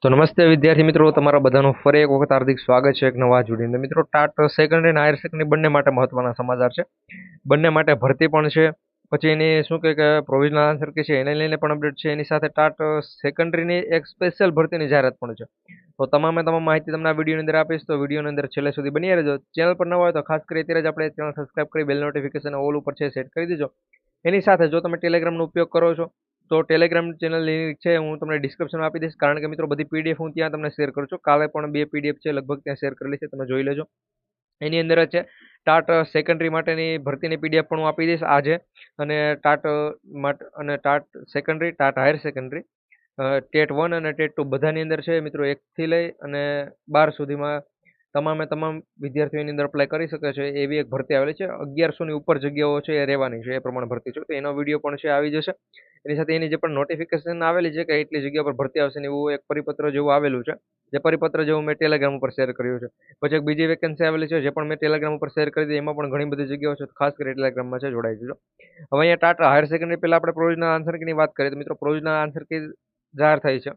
તો નમસ્તે વિદ્યાર્થી મિત્રો, તમારા બધાનું ફરી એક વખત હાર્દિક સ્વાગત છે એક નવા જોડીને. મિત્રો, ટાટ સેકન્ડરી અને હાયર સેકન્ડરી બંને માટે મહત્વના સમાચાર છે. બંને માટે ભરતી પણ છે. પછી એની શું કહે કે પ્રોવિઝનલ આન્સર કે છે એને લઈને પણ અપડેટ છે. એની સાથે ટાટ સેકન્ડરીની એક સ્પેશિયલ ભરતીની જાહેરાત પણ છે. તો તમામ માહિતી તમને આ વિડીયોની અંદર આપીશ, તો વિડીયોની અંદર છેલ્લે સુધી બની રહેજો. ચેનલ પર ન હોય તો ખાસ કરી અત્યારે જ આપણે ચેનલ સબસ્ક્રાઇબ કરી બેલ નોટિફિકેશન ઓલ ઉપર છે સેટ કરી દેજો. એની સાથે જો તમે ટેલિગ્રામનો ઉપયોગ કરો છો તો ટેલિગ્રામ ચેનલ લિંક છે હું તમને ડિસ્ક્રિપ્શનમાં આપી દઈશ, કારણ કે મિત્રો બધી પીડીએફ હું ત્યાં તમને શેર કરું છું. કાલે પણ 2 પીડીએફ છે લગભગ ત્યાં શેર કરેલી છે, તમે જોઈ લેજો. એની અંદર જ છે ટાટ સેકન્ડરી માટેની ભરતીની પીડીએફ પણ હું આપી દઈશ આજે. અને ટાટ માટે અને TAT secondary, TAT higher secondary, TET 1 અને ટેટ 2 બધાની અંદર છે મિત્રો. 1 થી લઈ અને 12 સુધીમાં તમામ વિદ્યાર્થીઓની અંદર અપ્લાય કરી શકે છે એવી એક ભરતી આવેલી છે. 1100ની ઉપર જગ્યાઓ છે એ રહેવાની છે, એ પ્રમાણે ભરતી છે. તો એનો વિડીયો પણ છે આવી જશે. એની સાથે એની જે પણ નોટિફિકેશન આવેલી છે કે એટલી જગ્યા પર ભરતી આવશે ને એવું એક પરિપત્ર જેવું આવેલું છે, જે પરિપત્ર જેવું મેં ટેલિગ્રામ ઉપર શેર કર્યું છે. પછી એક બીજી વેકેન્સી આવેલી છે જે પણ મેં ટેલિગ્રામ ઉપર શેર કરી દીધી. એમાં પણ ઘણી બધી જગ્યાઓ છે, ખાસ કરી ટેલિગ્રામમાં છે, જોડાઈ જજો. હવે અહીંયા ટાટા હાયર સેકન્ડરી પહેલા આપણે પ્રોવિઝનલ આન્સર કીની વાત કરીએ તો મિત્રો પ્રોવિઝનલ આન્સર કી જાહેર થઈ છે.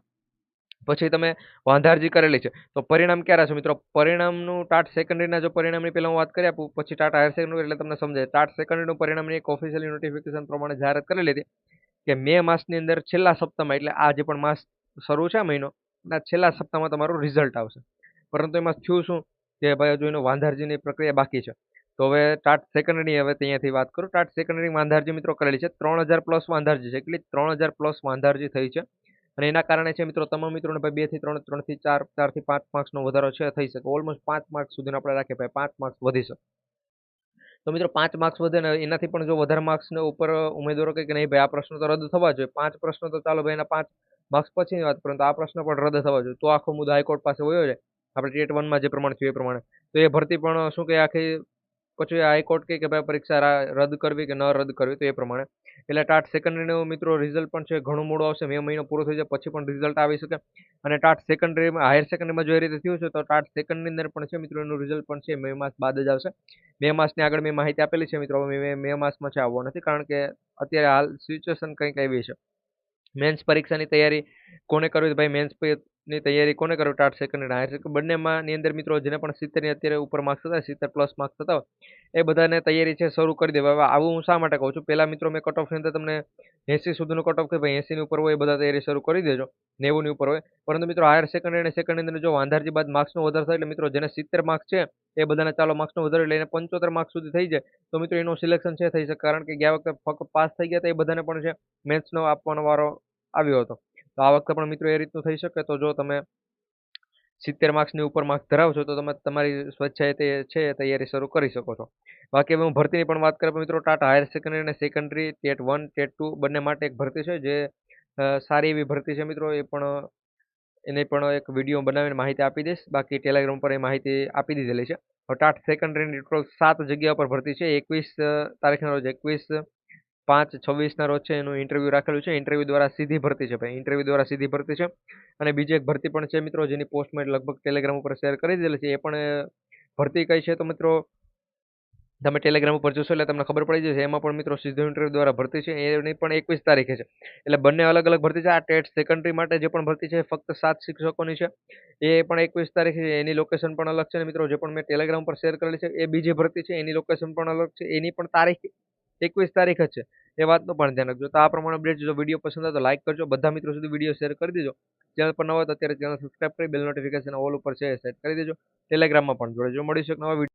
પછી તમે વાંધારજી કરેલી છે તો પરિણામ ક્યારે છે મિત્રો? પરિણામનું ટાટ સેકન્ડરીના જો પરિણામની પહેલા હું વાત કરી આપું, પછી ટાટ હાયર સેકન્ડરી એટલે તમને સમજાય. ટાટ સેકન્ડરીનું પરિણામની એક ઓફિશિયલી નોટિફિકેશન પ્રમાણે જાહેરાત કરેલી હતી કે મે માસની અંદર છેલ્લા સપ્તાહમાં, એટલે આ જે પણ માસ શરૂ છે મહિનો, ના છેલ્લા સપ્તાહમાં તમારું રિઝલ્ટ આવશે. પરંતુ એમાં થયું શું કે ભાઈ હજુ એનો વાંધારજીની પ્રક્રિયા બાકી છે. તો હવે ટાટ સેકન્ડરી હવે ત્યાંથી વાત કરું. ટાટ સેકન્ડરી વાંધારજી મિત્રો કરેલી છે. 3000 પ્લસ વાંધારજી છે, એટલે 3000 પ્લસ વાંધારજી થઈ છે. અને એના કારણે છે મિત્રો તમામ મિત્રોને ભાઈ 2 થી 3, 3 થી 4, 4 થી 5 માર્ક્સનો વધારો છે થઈ શકે. ઓલમોસ્ટ 5 માર્ક્સ સુધીનો આપણે રાખીએ ભાઈ, 5 માર્ક્સ વધી શકે. તો મિત્રો 5 માર્ક્સ વધે ને એનાથી પણ જો વધારે માર્ક્સને ઉપર ઉમેદવારો કહે કે નહીં ભાઈ આ પ્રશ્ન તો રદ થવા જોઈએ, 5 પ્રશ્નો તો ચાલો ભાઈ એના 5 માર્ક્સ પછીની વાત, પરંતુ આ પ્રશ્ન પણ રદ થવા જોઈએ, તો આખો મુદ્દો હાઈકોર્ટ પાસે વયો જાય. આપણે ટેટ 1માં જે પ્રમાણે થયું એ પ્રમાણે તો એ ભરતી પણ શું કે આખી પછી હાઈકોર્ટ કહે કે ભાઈ પરીક્ષા રદ કરવી કે ન રદ કરવી, તો એ પ્રમાણે. એટલે ટાટ સેકન્ડરીનું મિત્રો રિઝલ્ટ પણ છે ઘણું મોડું આવશે. મે મહિનો પૂરો થઈ જાય પછી પણ રિઝલ્ટ આવી શકે. અને ટાટ સેકન્ડરીમાં હાયર સેકન્ડરીમાં જો એ રીતે થયું છે તો ટાટ સેકન્ડની અંદર પણ છે મિત્રો એનું રિઝલ્ટ પણ છે મે માસ બાદ જ આવશે. મે માસની આગળ મેં માહિતી આપેલી છે મિત્રો. મે માસમાં છે આવવો નથી, કારણ કે અત્યારે હાલ સિચ્યુએશન કંઈક એવી છે. મેન્સ પરીક્ષાની તૈયારી કોને કરવી? ભાઈ મેન્સ ની તૈયારી કોને કરવી? ટાટ સેકન્ડરી હાયર સેકન્ડરી બંનેમાં ની અંદર મિત્રો જેને પણ 70 અત્યારે ઉપર માર્ક્સ હતા, 70 પ્લસ માર્ક્સ થતા હોય, એ બધાને તૈયારી છે શરૂ કરી દેવા. હવે આવું હું શા માટે કહું છું? પહેલા મિત્રો મેં કટ ઓફ ની અંદર તમને 80 સુધીનું કટ ઓફ કે ભાઈ 80 ની ઉપર હોય એ બધા તૈયારી શરૂ કરી દેજો, 90 ની ઉપર હોય. પરંતુ મિત્રો હાયર સેકન્ડરી અને સેકન્ડરી અંદર જો વાંધારજી બાદ માર્ક્સનો વધારો થાય, એટલે મિત્રો જેને 70 માર્ક્સ છે એ બધાને ચાલો માર્ક્સનો વધારો લઈને 75 માર્ક્સ સુધી થઈ જાય, તો મિત્રો એનું સિલેક્શન છે થઈ શકે. કારણ કે ગયા વખતે ફક્ત પાસ થઈ ગયા હતા એ બધાને પણ છે મેન્સનો આપવાનો વારો આવ્યો હતો. તો આ વખતે પણ મિત્રો એ રીતનું થઈ શકે. તો જો તમે 70 માર્ક્સની ઉપર માર્ક્સ ધરાવશો તો તમે તમારી સ્વેચ્છાએ તે છે તૈયારી શરૂ કરી શકો છો. બાકી હવે હું ભરતીની પણ વાત કરું મિત્રો, ટાટા હાયર સેકન્ડરી અને સેકન્ડરી ટેટ 1, ટેટ 2 બંને માટે એક ભરતી છે જે સારી એવી ભરતી છે મિત્રો. એ પણ એને પણ એક વિડીયો બનાવીને માહિતી આપી દઈશ. બાકી ટેલિગ્રામ પર એ માહિતી આપી દીધેલી છે. ટાટ સેકન્ડરીની ટોટલ 7 જગ્યા પર ભરતી છે. 21 તારીખના રોજ, 21/5/26ના રોજ છે એનું ઇન્ટરવ્યૂ રાખેલું છે. ઇન્ટરવ્યૂ દ્વારા સીધી ભરતી છે ભાઈ, ઇન્ટરવ્યૂ દ્વારા સીધી ભરતી છે. અને બીજી એક ભરતી પણ છે મિત્રો જેની પોસ્ટ મેં લગભગ ટેલિગ્રામ ઉપર શેર કરી દીધેલી છે. એ પણ ભરતી કઈ છે તો મિત્રો તમે ટેલિગ્રામ ઉપર જોશો એટલે તમને ખબર પડી જશે. એમાં પણ મિત્રો સીધો ઇન્ટરવ્યૂ દ્વારા ભરતી છે, એની પણ 21 તારીખે છે. એટલે બંને અલગ અલગ ભરતી છે. આ ટેટ સેકન્ડરી માટે જે પણ ભરતી છે ફક્ત 7 શિક્ષકોની છે, એ પણ 21 તારીખે છે. એની લોકેશન પણ અલગ છે. ને મિત્રો જે પણ મેં ટેલિગ્રામ પર શેર કરેલી છે એ બીજી ભરતી છે, એની લોકેશન પણ અલગ છે, એની પણ તારીખ 21 તારીખ જ છે. એ વાતનું પણ ધ્યાન રાખજો. તો આ પ્રમાણે અપડેટ, જો વિડીયો પસંદ આવે તો લાઈક કરજો, બધા મિત્રો સુધી વિડીયો શેર કરી દેજો. ચેનલ પર ન હોય તો અત્યારે ચેનલ સબસ્ક્રાઇબ કરી બેલ નોટિફિકેશન ઓલ ઉપર છે સેટ કરી દેજો. ટેલિગ્રામમાં પણ જોડેજો. મળીશું એક નવા